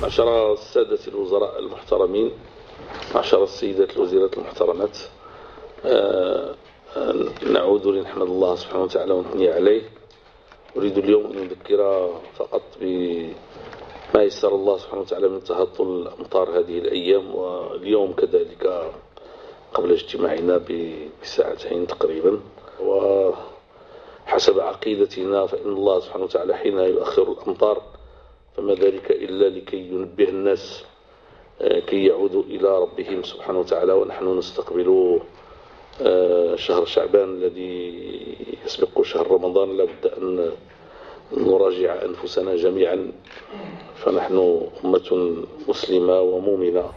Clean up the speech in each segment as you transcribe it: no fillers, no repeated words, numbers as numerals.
معشر السادة الوزراء المحترمين، معشر السيدات الوزيرات المحترمات، نعود لنحمد الله سبحانه وتعالى ونثني عليه. أريد اليوم أن أذكر فقط بما يسر الله سبحانه وتعالى من تهطل الأمطار هذه الأيام، واليوم كذلك قبل اجتماعنا بساعتين تقريبا. وحسب عقيدتنا فإن الله سبحانه وتعالى حين يؤخر الأمطار فما ذلك إلا لكي ينبه الناس كي يعودوا إلى ربهم سبحانه وتعالى. ونحن نستقبل شهر شعبان الذي يسبق شهر رمضان، لابد أن نراجع أنفسنا جميعا، فنحن أمة مسلمة ومؤمنة.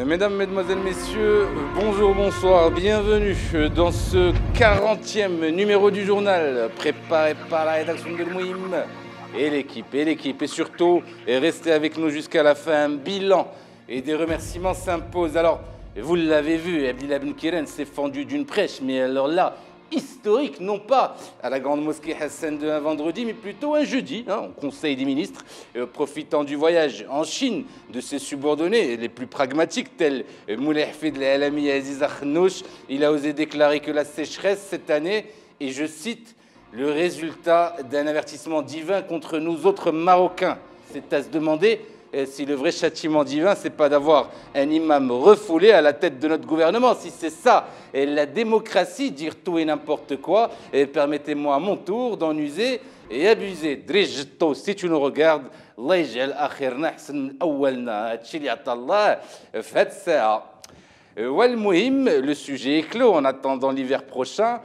Mesdames, Mesdemoiselles, Messieurs, bonjour, bonsoir, bienvenue dans ce 40e numéro du journal préparé par la rédaction de Mouhim et l'équipe, et surtout restez avec nous jusqu'à la fin. Un bilan et des remerciements s'imposent. Alors, vous l'avez vu, Abdillah Ben Kiren s'est fendu d'une prêche, mais alors là, historique, non pas à la grande mosquée Hassan II un vendredi, mais plutôt un jeudi, au Conseil des ministres, profitant du voyage en Chine de ses subordonnés les plus pragmatiques, tels Moulay Hafid al-Alami et Aziz Akhnouch. Il a osé déclarer que la sécheresse cette année, et je cite, le résultat d'un avertissement divin contre nous autres Marocains. C'est à se demander si le vrai châtiment divin, c'est pas d'avoir un imam refoulé à la tête de notre gouvernement. Si c'est ça, et la démocratie, dire tout et n'importe quoi, et permettez-moi à mon tour d'en user et abuser. Drijto, si tu nous regardes, Allah yaj'al akhirna ahsan min awwalna. Hatchi li ata Allah f'had sa'a. Walmouhim, le sujet est clos en attendant l'hiver prochain.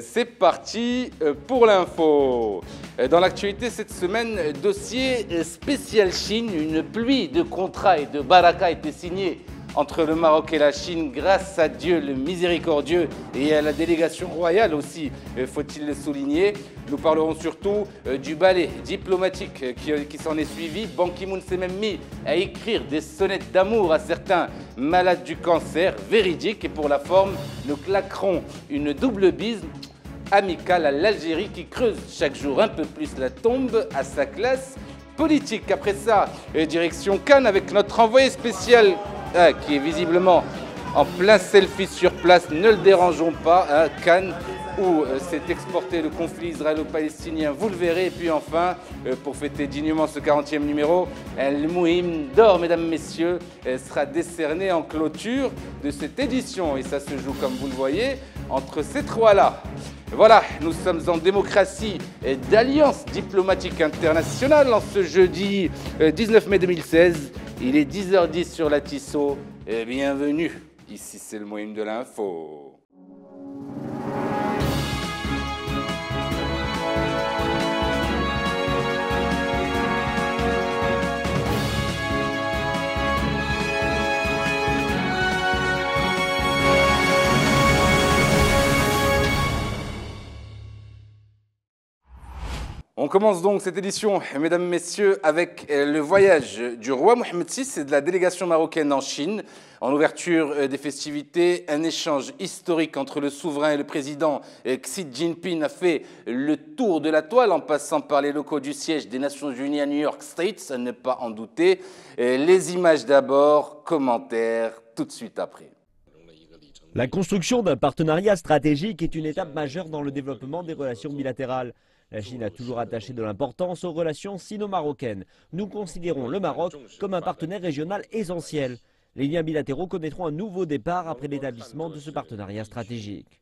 C'est parti pour l'info. Dans l'actualité cette semaine, dossier spécial Chine, une pluie de contrats et de baraka a été signée entre le Maroc et la Chine grâce à Dieu le miséricordieux et à la délégation royale aussi, faut-il le souligner. Nous parlerons surtout du ballet diplomatique qui s'en est suivi. Ban Ki-moon s'est même mis à écrire des sonnettes d'amour à certains malades du cancer, véridique. Et pour la forme, nous claquerons une double bise amicale à l'Algérie qui creuse chaque jour un peu plus la tombe à sa classe politique. Après ça, direction Cannes avec notre envoyé spécial qui est visiblement en plein selfie sur place. Ne le dérangeons pas, Cannes où s'est exporté le conflit israélo-palestinien, vous le verrez. Et puis enfin, pour fêter dignement ce 40e numéro, le Mouhim d'or, mesdames, messieurs, sera décerné en clôture de cette édition. Et ça se joue, comme vous le voyez, entre ces trois-là. Voilà, nous sommes en démocratie d'alliance diplomatique internationale en ce jeudi 19 mai 2016. Il est 10h10 sur la Tissot. Bienvenue, ici c'est le Mouhim de l'info. On commence donc cette édition, mesdames, messieurs, avec le voyage du roi Mohamed VI et de la délégation marocaine en Chine. En ouverture des festivités, un échange historique entre le souverain et le président Xi Jinping a fait le tour de la toile en passant par les locaux du siège des Nations Unies à New York State, à ne pas en douter. Les images d'abord, commentaires tout de suite après. La construction d'un partenariat stratégique est une étape majeure dans le développement des relations bilatérales. La Chine a toujours attaché de l'importance aux relations sino-marocaines. Nous considérons le Maroc comme un partenaire régional essentiel. Les liens bilatéraux connaîtront un nouveau départ après l'établissement de ce partenariat stratégique.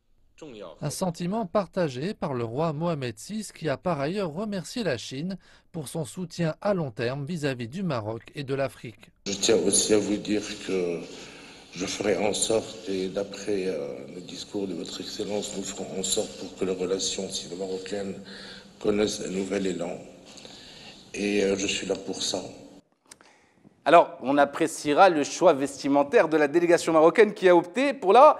Un sentiment partagé par le roi Mohamed VI qui a par ailleurs remercié la Chine pour son soutien à long terme vis-à-vis du Maroc et de l'Afrique. Je tiens aussi à vous dire que je ferai en sorte, et d'après le discours de votre Excellence, nous ferons en sorte pour que les relations sino-marocaines connaissent un nouvel élan. Et je suis là pour ça. Alors, on appréciera le choix vestimentaire de la délégation marocaine qui a opté pour la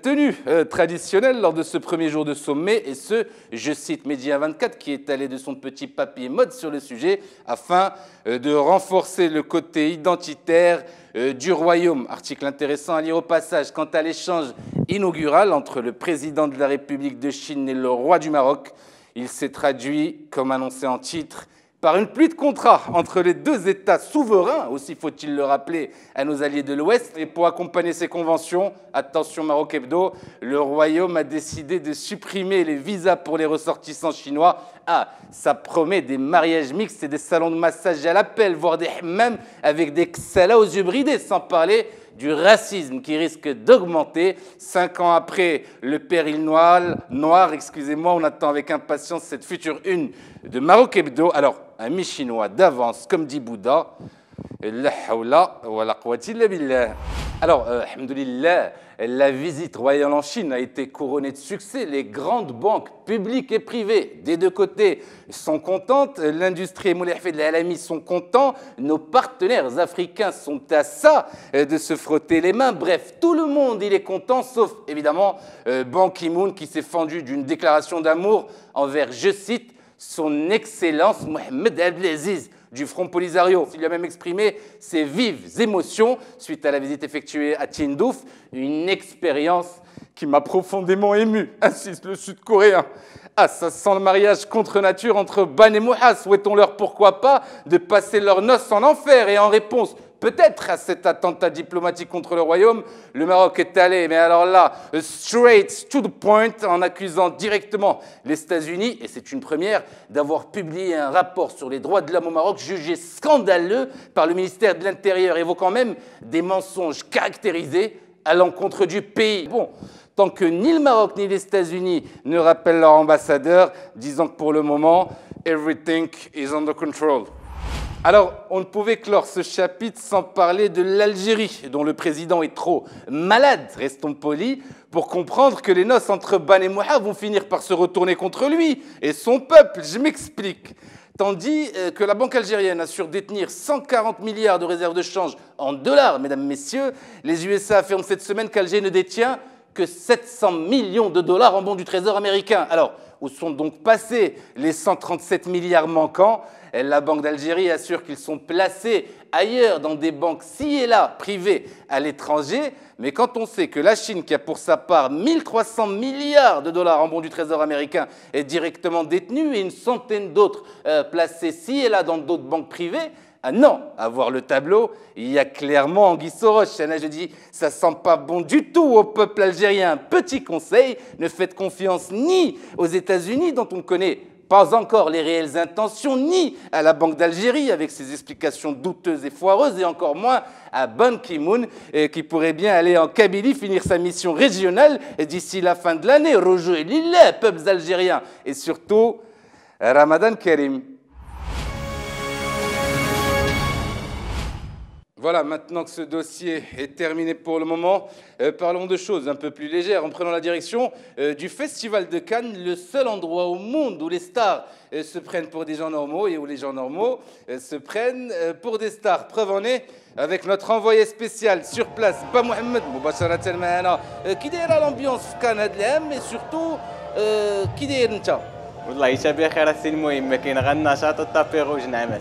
tenue traditionnelle lors de ce premier jour de sommet. Et ce, je cite Média 24, qui est allé de son petit papier mode sur le sujet afin de renforcer le côté identitaire du royaume. Article intéressant à lire au passage. Quant à l'échange inaugural entre le président de la République de Chine et le roi du Maroc, il s'est traduit, comme annoncé en titre, par une pluie de contrats entre les deux États souverains, aussi faut-il le rappeler à nos alliés de l'Ouest. Et pour accompagner ces conventions, attention Maroc Hebdo, le Royaume a décidé de supprimer les visas pour les ressortissants chinois. Ah, ça promet des mariages mixtes et des salons de massage à l'appel, voire des hammams avec des xalas aux yeux bridés, sans parler du racisme qui risque d'augmenter. 5 ans après le péril noir, excusez-moi, on attend avec impatience cette future une de Maroc Hebdo. Alors, un mi-chinois d'avance, comme dit Bouddha. La hawla wa la quwwata illa billah. Alors, alhamdoulilah, la visite royale en Chine a été couronnée de succès. Les grandes banques publiques et privées des deux côtés sont contentes. L'industrie et Moulay Hafid Al-Alami sont contents. Nos partenaires africains sont à ça de se frotter les mains. Bref, tout le monde il est content, sauf évidemment Ban Ki-moon qui s'est fendu d'une déclaration d'amour envers, je cite, son Excellence Mohamed Abdelaziz du Front Polisario. Il a même exprimé ses vives émotions suite à la visite effectuée à Tindouf, une expérience qui m'a profondément ému, insiste le Sud-Coréen. Ah, ça sent le mariage contre nature entre Ban et Moha. Souhaitons-leur pourquoi pas de passer leurs noces en enfer. Et en réponse peut-être à cet attentat diplomatique contre le Royaume, le Maroc est allé, mais alors là, straight to the point, en accusant directement les États-Unis, et c'est une première, d'avoir publié un rapport sur les droits de l'homme au Maroc jugé scandaleux par le ministère de l'Intérieur, évoquant même des mensonges caractérisés à l'encontre du pays. Bon, tant que ni le Maroc ni les États-Unis ne rappellent leur ambassadeur, disant que pour le moment, everything is under control. Alors, on ne pouvait clore ce chapitre sans parler de l'Algérie, dont le président est trop malade, restons polis, pour comprendre que les noces entre Ban et Moha vont finir par se retourner contre lui et son peuple. Je m'explique. Tandis que la banque algérienne assure détenir 140 milliards de réserves de change en dollars, mesdames, messieurs, les USA affirment cette semaine qu'Alger ne détient que 700 millions de dollars en bons du Trésor américain. Alors, où sont donc passés les 137 milliards manquants? La Banque d'Algérie assure qu'ils sont placés ailleurs dans des banques ci et là privées à l'étranger. Mais quand on sait que la Chine, qui a pour sa part 1300 milliards de dollars en bons du Trésor américain, est directement détenue et une centaine d'autres placés ci et là dans d'autres banques privées, ah non, à voir le tableau, il y a clairement Anguille Soroche. Je dis, ça sent pas bon du tout au peuple algérien. Petit conseil, ne faites confiance ni aux États-Unis, dont on connaît pas encore les réelles intentions, ni à la Banque d'Algérie, avec ses explications douteuses et foireuses, et encore moins à Ban Ki-moon, qui pourrait bien aller en Kabylie, finir sa mission régionale d'ici la fin de l'année. Rejoignez l'île, peuples algériens, et surtout, Ramadan Karim. Voilà, maintenant que ce dossier est terminé pour le moment, parlons de choses un peu plus légères en prenant la direction du Festival de Cannes, le seul endroit au monde où les stars se prennent pour des gens normaux et où les gens normaux se prennent pour des stars. Preuve en est avec notre envoyé spécial sur place, Ba Mohamed Moubacharatan Mahana, qui déra l'ambiance في Cannes هاد العام et surtout qui داير انت؟ والله حتى بخير السي المهم، ما كاين غير النشاط والطابي روج نعمل.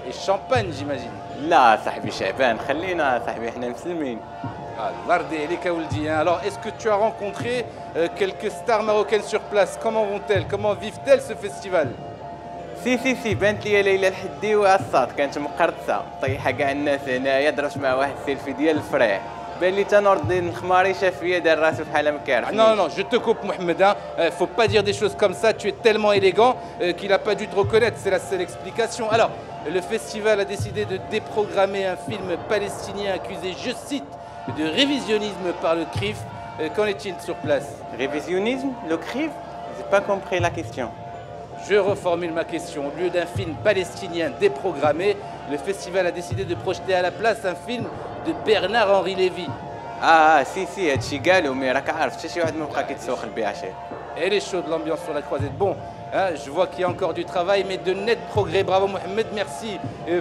Et champagne, j'imagine. لا صاحبي شعبان، خلينا صاحبي حنا مسلمين. Alors, est-ce que tu as rencontré quelques stars marocaines sur place? Comment vont-elles? Comment vivent-elles ce festival? سي بانت لي ليلى الحدي وعصات، كانت مقرطسه طيحه كاع الناس هنايا، درت مع واحد السيلفي ديال الفريح، بان لي تا نور الدين الخماري شاف فيا دار راسو بحال ما كيعرفنيش. Non, je te coupe Mohamed, faut pas dire des choses comme ça, tu es tellement élégant qu'il n'a pas dû te reconnaître, c'est la seule explication. Alors, le festival a décidé de déprogrammer un film palestinien accusé, je cite, de révisionnisme par le CRIF. Qu'en est-il sur place? Révisionnisme? Le CRIF? J'ai pas compris la question. Je reformule ma question. Au lieu d'un film palestinien déprogrammé, le festival a décidé de projeter à la place un film de Bernard-Henri Lévy. سي هادشي قالوا، مي راك عارف حتى شي واحد ما بقى كيتسوق البيع شي. Elle est chaude l'ambiance sur la croisette. Bon, hein, je vois qu'il y a encore du travail, mais de nets progrès. Bravo Mohamed, merci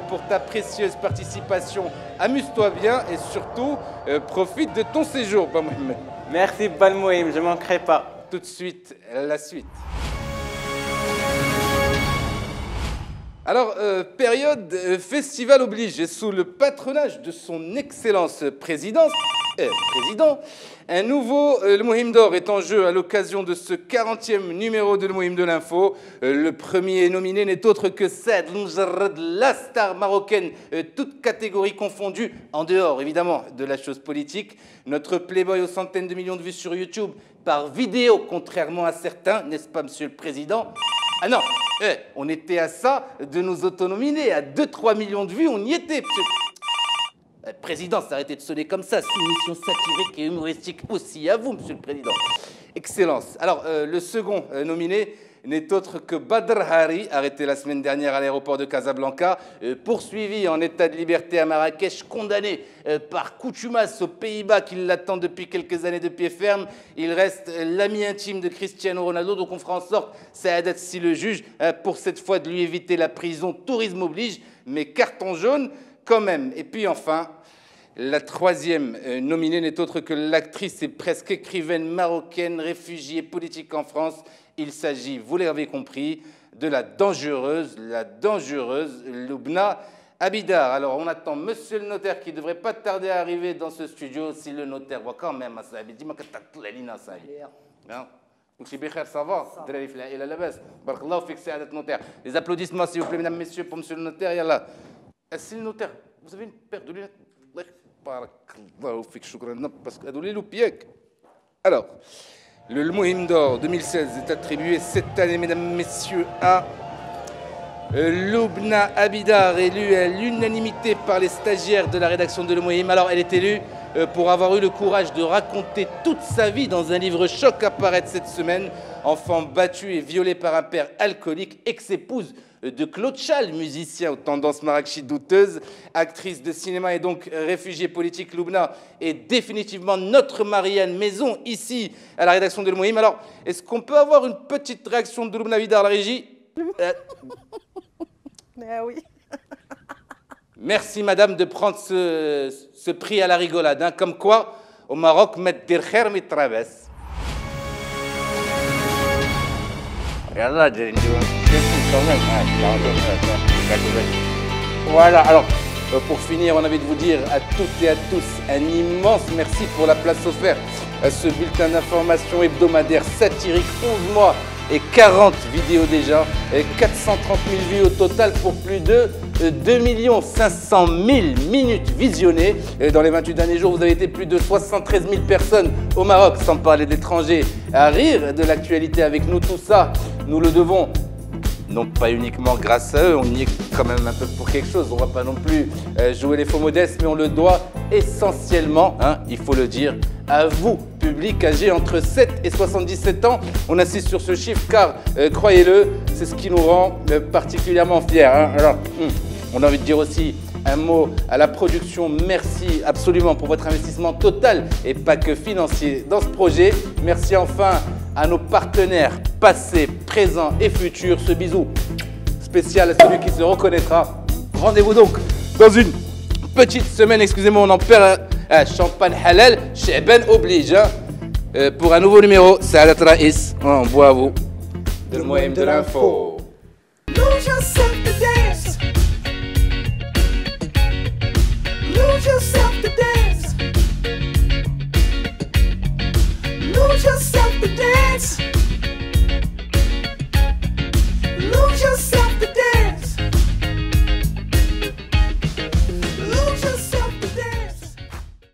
pour ta précieuse participation. Amuse-toi bien et surtout, profite de ton séjour, Ba Mohamed. Merci Ba المهم, je manquerai pas. Tout de suite, la suite. Alors, période festival oblige, et sous le patronage de son excellence présidence, Président. Un nouveau Le Mohim d'Or est en jeu à l'occasion de ce 40e numéro de Le Mohim de l'Info. Le premier nominé n'est autre que Saad Loujarrad, la star marocaine, toutes catégories confondues, en dehors évidemment de la chose politique. Notre playboy aux centaines de millions de vues sur YouTube par vidéo, contrairement à certains, n'est-ce pas, Monsieur le Président? Ah non, on était à ça de nous autonominer, à 2-3 millions de vues, on y était, Monsieur. Président, s'arrêtez de sonner comme ça. Soumission satirique et humoristique aussi à vous, Monsieur le Président. Excellence. Alors, le second nominé n'est autre que Badr Hari, arrêté la semaine dernière à l'aéroport de Casablanca, poursuivi en état de liberté à Marrakech, condamné par contumace aux Pays-Bas qui l'attend depuis quelques années de pied ferme. Il reste l'ami intime de Cristiano Ronaldo, donc on fera en sorte, Saad si le juge, pour cette fois de lui éviter la prison, tourisme oblige, mais carton jaune quand même. Et puis enfin, la troisième nominée n'est autre que l'actrice et presque écrivaine marocaine, réfugiée politique en France. Il s'agit, vous l'avez compris, de la dangereuse Loubna Abidar. Alors on attend Monsieur le notaire qui ne devrait pas tarder à arriver dans ce studio. Si le notaire voit quand même, dis-moi que tu as la ça va. Les applaudissements s'il vous plaît, mesdames, messieurs, pour Monsieur le notaire. Yallah. C'est le notaire. Vous avez une paire de lunettes. Alors, le Mohim d'Or 2016 est attribué cette année, mesdames, messieurs, à Loubna Abidar, élue à l'unanimité par les stagiaires de la rédaction de Le Mohim. Alors, elle est élue pour avoir eu le courage de raconter toute sa vie dans un livre choc à paraître cette semaine. Enfant battu et violé par un père alcoolique, ex-épouse de Claude Chal, musicien aux tendances marrakchi douteuses, actrice de cinéma et donc réfugiée politique. Loubna est définitivement notre Marianne Maison ici à la rédaction de Le Mohim. Alors, est-ce qu'on peut avoir une petite réaction de Loubna Abidar à la régie? Oui. Merci madame de prendre ce prix à la rigolade, hein. Comme quoi, au Maroc, mettre khair mit traves. Voilà, alors pour finir, on a envie de vous dire à toutes et à tous un immense merci pour la place offerte à ce bulletin d'information hebdomadaire satirique, 11 mois et 40 vidéos déjà, et 430 000 vues au total pour plus de 2 500 000 minutes visionnées. Et dans les 28 derniers jours, vous avez été plus de 73 000 personnes au Maroc, sans parler d'étrangers, à rire de l'actualité avec nous. Tout ça, nous le devons, non pas uniquement grâce à eux, on y est quand même un peu pour quelque chose. On ne va pas non plus jouer les faux modestes, mais on le doit essentiellement, hein, il faut le dire, à vous, public âgé entre 7 et 77 ans. On insiste sur ce chiffre car, croyez-le, c'est ce qui nous rend particulièrement fiers. Hein. Alors, on a envie de dire aussi un mot à la production. Merci absolument pour votre investissement total et pas que financier dans ce projet. Merci enfin à nos partenaires passés, présents et futurs. Ce bisou spécial à celui qui se reconnaîtra. Rendez-vous donc dans une petite semaine, excusez-moi, on en perd champagne halal, Cheben oblige, hein, pour un nouveau numéro. Sadat Raïs, on voit à vous de Le Mohim de l'Info. Lose yourself to dance. Lose yourself to dance. Lose yourself to dance.